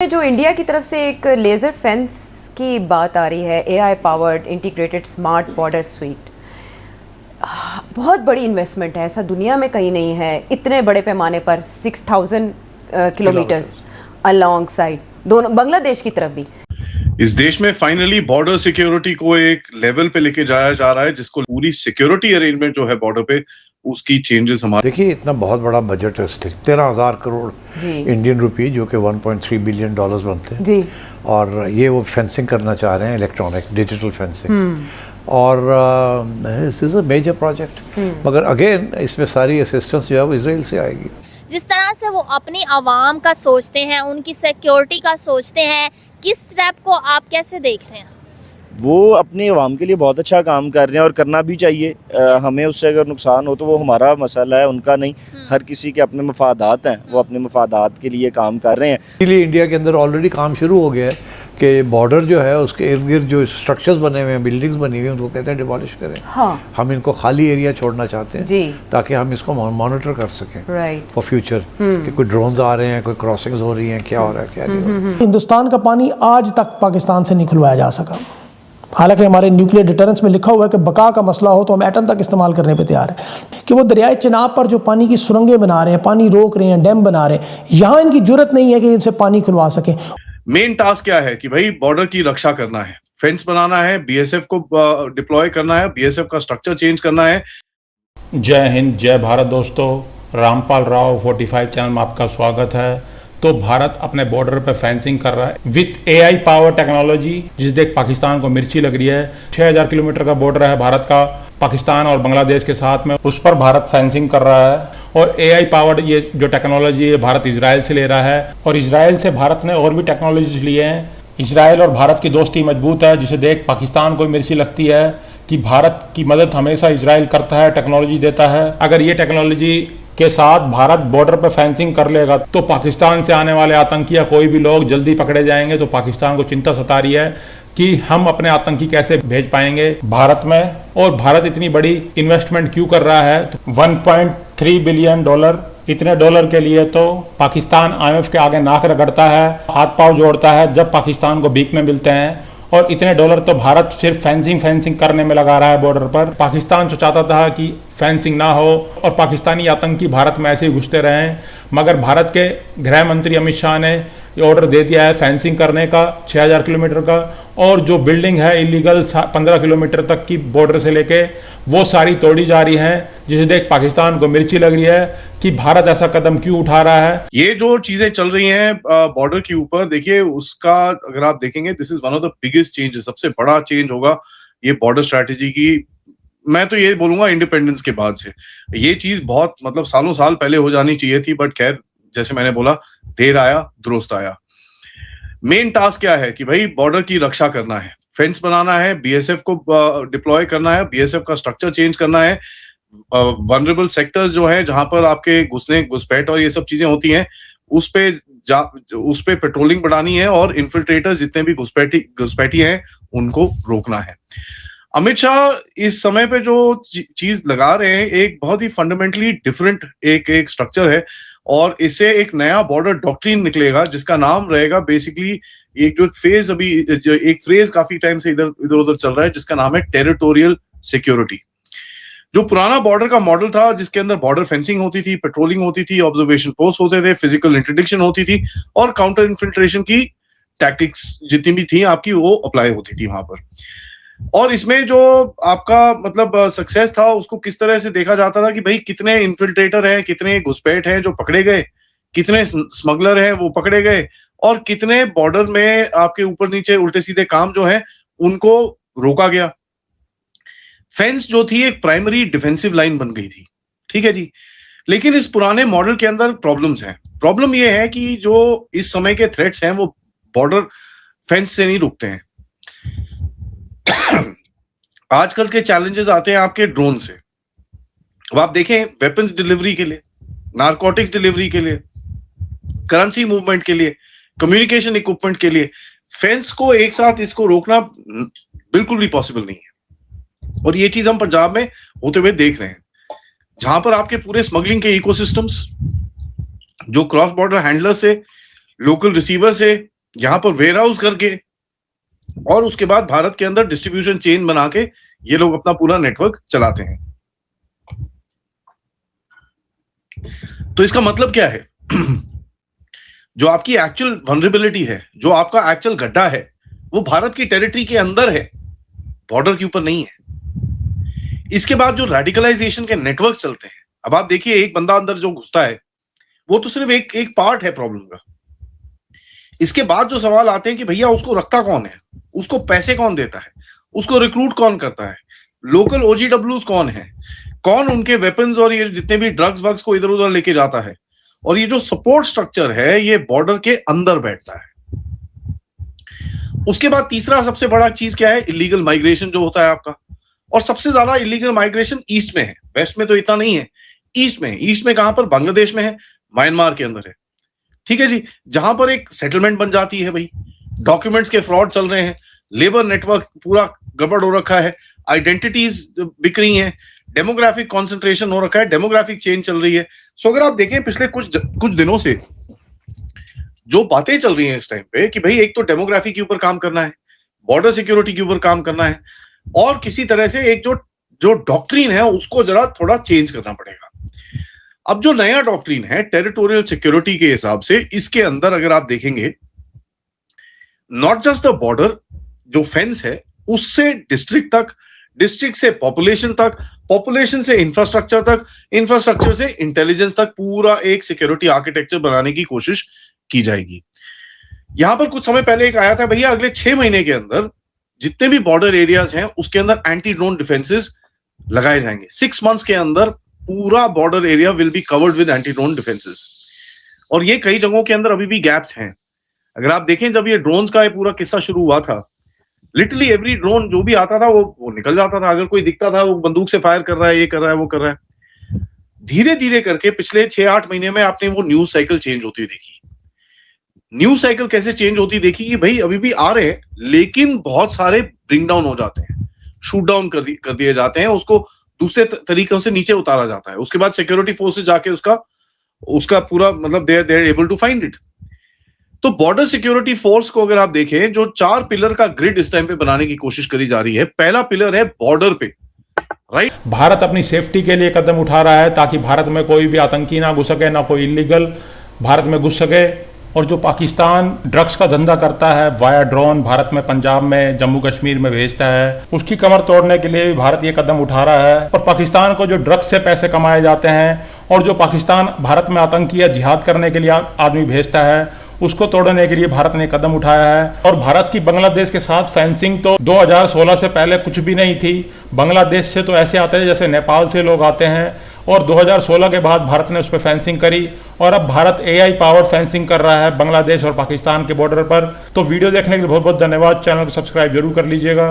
जो इंडिया की तरफ से एक लेज़र फेंस की बात आ रही है, AI powered integrated smart border sweet, बहुत बड़ी इन्वेस्टमेंट है, ऐसा दुनिया में कहीं नहीं है इतने बड़े पैमाने पर 6000 किलोमीटर्स अलॉन्ग साइड, दोनों बांग्लादेश की तरफ भी। इस देश में फाइनली बॉर्डर सिक्योरिटी को एक लेवल पे लेके जाया जा रहा है, जिसको पूरी सिक्योरिटी अरेंजमेंट जो है बॉर्डर पे उसकी चेंजेस हमारे। देखिए, इतना बहुत बड़ा बजट है, 13,000 करोड़ इंडियन रुपी, जो कि 1.3 बिलियन डॉलर्स बनते हैं जी। और ये वो फेंसिंग करना चाह रहे हैं, इलेक्ट्रॉनिक डिजिटल फेंसिंग, और this is a major project. मगर अगेन इसमें सारी असिस्टेंस जो है वो इजराइल से आएगी। जिस तरह से वो अपनी आवाम का सोचते हैं, उनकी सिक्योरिटी का सोचते हैं, किस स्टेप को आप कैसे देख रहे हैं? वो अपने अवाम के लिए बहुत अच्छा काम कर रहे हैं और करना भी चाहिए। हमें उससे अगर नुकसान हो तो वो हमारा मसला है, उनका नहीं। हर किसी के अपने मफादात हैं, वो अपने मफादात के लिए काम कर रहे हैं। इसलिए इंडिया के अंदर ऑलरेडी काम शुरू हो गया है कि बॉर्डर जो है उसके इर्द गिर्द जो स्ट्रक्चर्स बने हुए हैं, बिल्डिंग्स बनी हुई हैं, उनको कहते हैं डिमोलिश करें। हम इनको खाली एरिया छोड़ना चाहते हैं ताकि हम इसको मॉनिटर कर सकें फॉर फ्यूचर कि कोई ड्रोन्स आ रहे हैं, कोई क्रॉसिंग्स हो रही हैं, क्या हो रहा है क्या नहीं हो रहा है। हिंदुस्तान का पानी आज तक पाकिस्तान से नहीं खुलवाया जा सका। हालांकि हमारे न्यूक्लियर डिटरेंस में लिखा हुआ है कि बका का मसला हो तो हम एटम तक इस्तेमाल करने पे तैयार हैं। कि वो दरियाए चिनाब पर जो पानी की सुरंगें बना रहे हैं, पानी रोक रहे हैं, डैम बना रहे हैं, यहाँ इनकी जरूरत नहीं है कि इनसे पानी खुलवा सके। मेन टास्क क्या है कि भाई बॉर्डर की रक्षा करना है, फेंस बनाना है, बीएसएफ को डिप्लॉय करना है, बीएसएफ का स्ट्रक्चर चेंज करना है। जय हिंद, जय भारत दोस्तों। रामपाल राव 45 चैनल में आपका स्वागत है। तो भारत अपने बॉर्डर पर फेंसिंग कर रहा है विथ एआई पावर टेक्नोलॉजी, जिस देख पाकिस्तान को मिर्ची लग रही है। 6000 किलोमीटर का बॉर्डर है भारत का पाकिस्तान और बांग्लादेश के साथ में, उस पर भारत फेंसिंग कर रहा है। और एआई पावर्ड ये जो टेक्नोलॉजी है भारत इजराइल से ले रहा है, और इजराइल से भारत ने और भी टेक्नोलॉजीज लिए हैं। इजराइल और भारत की दोस्ती मजबूत है, जिसे देख पाकिस्तान को मिर्ची लगती है कि भारत की मदद हमेशा इजराइल करता है, टेक्नोलॉजी देता है। अगर ये टेक्नोलॉजी के साथ भारत बॉर्डर पर फेंसिंग कर लेगा तो पाकिस्तान से आने वाले आतंकी या कोई भी लोग जल्दी पकड़े जाएंगे। तो पाकिस्तान को चिंता सता रही है कि हम अपने आतंकी कैसे भेज पाएंगे भारत में, और भारत इतनी बड़ी इन्वेस्टमेंट क्यों कर रहा है। तो 1.3 बिलियन डॉलर, इतने डॉलर के लिए तो पाकिस्तान IMF के आगे नाक रगड़ता है, हाथ पांव जोड़ता है जब पाकिस्तान को भीख में मिलते हैं। और इतने डॉलर तो भारत सिर्फ फेंसिंग करने में लगा रहा है बॉर्डर पर। पाकिस्तान जो चाहता था कि फेंसिंग ना हो और पाकिस्तानी आतंकी भारत में ऐसे ही घुसते रहें, मगर भारत के गृह मंत्री अमित शाह ने ऑर्डर दे दिया है फेंसिंग करने का 6000 किलोमीटर का। और जो बिल्डिंग है इलीगल 15 किलोमीटर तक की बॉर्डर से लेके, वो सारी तोड़ी जा रही हैं, जिसे देख पाकिस्तान को मिर्ची लग रही है कि भारत ऐसा कदम क्यों उठा रहा है। ये जो चीजें चल रही हैं बॉर्डर के ऊपर, देखिए उसका अगर आप देखेंगे, this is one of the biggest changes, सबसे बड़ा चेंज होगा ये बॉर्डर स्ट्रैटेजी की। मैं तो ये बोलूंगा इंडिपेंडेंस के बाद से ये चीज बहुत मतलब सालों साल पहले हो जानी चाहिए थी, बट खैर जैसे मैंने बोला, देर आया दुरुस्त आया। मेन टास्क क्या है कि भाई बॉर्डर की रक्षा करना है, फेंस बनाना है, बीएसएफ को डिप्लॉय करना है, बीएसएफ का स्ट्रक्चर चेंज करना है, वनरेबल सेक्टर्स जो है जहां पर आपके घुसने घुसपैठ और ये सब चीजें होती हैं उस पे पेट्रोलिंग बढ़ानी है, और इन्फिल्ट्रेटर्स जितने भी घुसपैठी हैं उनको रोकना है। अमित शाह इस समय पे जो चीज लगा रहे हैं, एक बहुत ही फंडामेंटली डिफरेंट एक स्ट्रक्चर है, और इससे एक नया बॉर्डर डॉक्ट्रिन निकलेगा जिसका नाम रहेगा बेसिकली एक फ्रेज काफी टाइम से इधर उधर चल रहा है, जिसका नाम है टेरिटोरियल सिक्योरिटी। जो पुराना बॉर्डर का मॉडल था, जिसके अंदर बॉर्डर फेंसिंग होती थी, पेट्रोलिंग होती थी, ऑब्जर्वेशन पोस्ट होते थे, फिजिकल इंटरडिक्शन होती थी, और काउंटर इन्फिल्ट्रेशन की टैक्टिक्स जितनी भी थी आपकी वो अप्लाई होती थी वहां पर। और इसमें जो आपका मतलब सक्सेस था, उसको किस तरह से देखा जाता था कि भाई कितने इन्फिल्ट्रेटर हैं, कितने घुसपैठ हैं जो पकड़े गए, कितने स्मगलर हैं वो पकड़े गए, और कितने बॉर्डर में आपके ऊपर नीचे उल्टे सीधे काम जो है उनको रोका गया। फेंस जो थी एक प्राइमरी डिफेंसिव लाइन बन गई थी, ठीक है जी। लेकिन इस पुराने मॉडल के अंदर प्रॉब्लम्स हैं। प्रॉब्लम ये है कि जो इस समय के थ्रेट्स हैं वो बॉर्डर फेंस से नहीं रुकते हैं। आजकल के चैलेंजेस आते हैं आपके ड्रोन से। अब आप देखें, वेपन्स डिलीवरी के लिए, नारकोटिक्स डिलीवरी के लिए, करेंसी मूवमेंट के लिए, कम्युनिकेशन इक्विपमेंट के लिए, फेंस को एक साथ इसको रोकना बिल्कुल भी पॉसिबल नहीं है। और ये चीज हम पंजाब में होते हुए देख रहे हैं, जहां पर आपके पूरे स्मगलिंग के इकोसिस्टम्स जो क्रॉस बॉर्डर हैंडलर से लोकल रिसीवर से यहां पर वेयर हाउस करके, और उसके बाद भारत के अंदर डिस्ट्रीब्यूशन चेन बना के ये लोग अपना पूरा नेटवर्क चलाते हैं। तो इसका मतलब क्या है? जो आपकी एक्चुअल वनरेबिलिटी है, जो आपका एक्चुअल गड्ढा है, वो भारत की टेरिटरी के अंदर है, बॉर्डर के ऊपर नहीं है। इसके बाद जो रेडिकलाइजेशन के नेटवर्क चलते हैं, अब आप देखिए एक बंदा अंदर जो घुसता है वो तो सिर्फ एक पार्ट है प्रॉब्लम का। इसके बाद जो सवाल आते हैं कि भैया उसको रखता कौन है, उसको पैसे कौन देता है, उसको रिक्रूट कौन करता है, लोकल OGWs कौन है, कौन उनके वेपन्स और ये जितने भी ड्रग्स वग्स को इधर उधर लेके जाता है, और ये जो सपोर्ट स्ट्रक्चर है ये बॉर्डर के अंदर बैठता है। उसके बाद तीसरा सबसे बड़ा चीज क्या है? इलीगल माइग्रेशन जो होता है आपका, और सबसे ज्यादा इलीगल माइग्रेशन ईस्ट में है, वेस्ट में तो इतना नहीं है, ईस्ट में है। ईस्ट में कहां पर? बांग्लादेश में है, म्यांमार के अंदर है, ठीक है जी, जहां पर एक सेटलमेंट बन जाती है भाई, डॉक्यूमेंट्स के फ्रॉड चल रहे हैं, लेबर नेटवर्क पूरा गड़बड़ हो रखा है, आइडेंटिटीज बिक रही हैं, डेमोग्राफिक कॉन्सेंट्रेशन हो रखा है, डेमोग्राफिक चेंज चल रही है। सो अगर आप देखें पिछले कुछ दिनों से जो बातें चल रही हैं इस टाइम पे कि भाई एक तो डेमोग्राफी के ऊपर काम करना है, बॉर्डर सिक्योरिटी के ऊपर काम करना है, और किसी तरह से एक जो डॉक्ट्रिन है उसको जरा थोड़ा चेंज करना पड़ेगा। अब जो नया डॉक्ट्रिन है टेरिटोरियल सिक्योरिटी के हिसाब से, इसके अंदर अगर आप देखेंगे नॉट जस्ट द बॉर्डर, जो फेंस है उससे डिस्ट्रिक्ट तक, डिस्ट्रिक्ट से पॉपुलेशन तक, पॉपुलेशन से इंफ्रास्ट्रक्चर तक, इंफ्रास्ट्रक्चर से इंटेलिजेंस तक पूरा एक सिक्योरिटी आर्किटेक्चर बनाने की कोशिश की जाएगी। यहां पर कुछ समय पहले एक आया था भैया अगले 6 महीने के अंदर जितने भी बॉर्डर एरियाज हैं उसके अंदर एंटी ड्रोन डिफेंसेस लगाए जाएंगे। 6 मंथ्स के अंदर पूरा border area will be covered with anti drone defences, और ये कई जगहों के अंदर अभी भी गैप्स हैं। अगर आप देखें जब ये ड्रोन्स का ये पूरा किस्सा शुरू हुआ था, लिटरली एवरी ड्रोन जो भी आता था वो निकल जाता था, अगर कोई दिखता था वो बंदूक से फायर कर रहा है, ये कर रहा है, वो कर रहा है। धीरे धीरे करके पिछले 6-8 महीने में आपने वो न्यूज साइकिल चेंज होती देखी। न्यूज साइकिल कैसे चेंज होती देखी कि भाई अभी भी आ रहे हैं लेकिन बहुत सारे ब्रिंग डाउन हो जाते हैं, शूट डाउन कर दिए जाते हैं, उसको दूसरे तरीकों से नीचे उतारा जाता है। उसके बाद सिक्योरिटी फोर्सेस जाके उसका पूरा मतलब they are able to find it. तो बॉर्डर सिक्योरिटी फोर्स को अगर आप देखें, जो 4 पिलर का ग्रिड इस टाइम पे बनाने की कोशिश करी जा रही है। पहला पिलर है बॉर्डर पे, राइट। भारत अपनी सेफ्टी के लिए कदम उठा रहा है ताकि भारत में कोई भी आतंकी ना घुस सके, ना कोई इलीगल भारत में घुस सके। और जो पाकिस्तान ड्रग्स का धंधा करता है वाया ड्रोन, भारत में, पंजाब में, जम्मू कश्मीर में भेजता है, उसकी कमर तोड़ने के लिए भी भारत ये कदम उठा रहा है। और पाकिस्तान को जो ड्रग्स से पैसे कमाए जाते हैं और जो पाकिस्तान भारत में आतंकी या जिहाद करने के लिए आदमी भेजता है, उसको तोड़ने के लिए भारत ने कदम उठाया है। और भारत की बांग्लादेश के साथ फेंसिंग तो 2016 से पहले कुछ भी नहीं थी। बांग्लादेश से तो ऐसे आते हैं जैसे नेपाल से लोग आते हैं, और 2016 के बाद भारत ने उस पर फेंसिंग करी, और अब भारत AI पावर फेंसिंग कर रहा है बांग्लादेश और पाकिस्तान के बॉर्डर पर। तो वीडियो देखने के लिए बहुत बहुत धन्यवाद। चैनल को सब्सक्राइब जरूर कर लीजिएगा।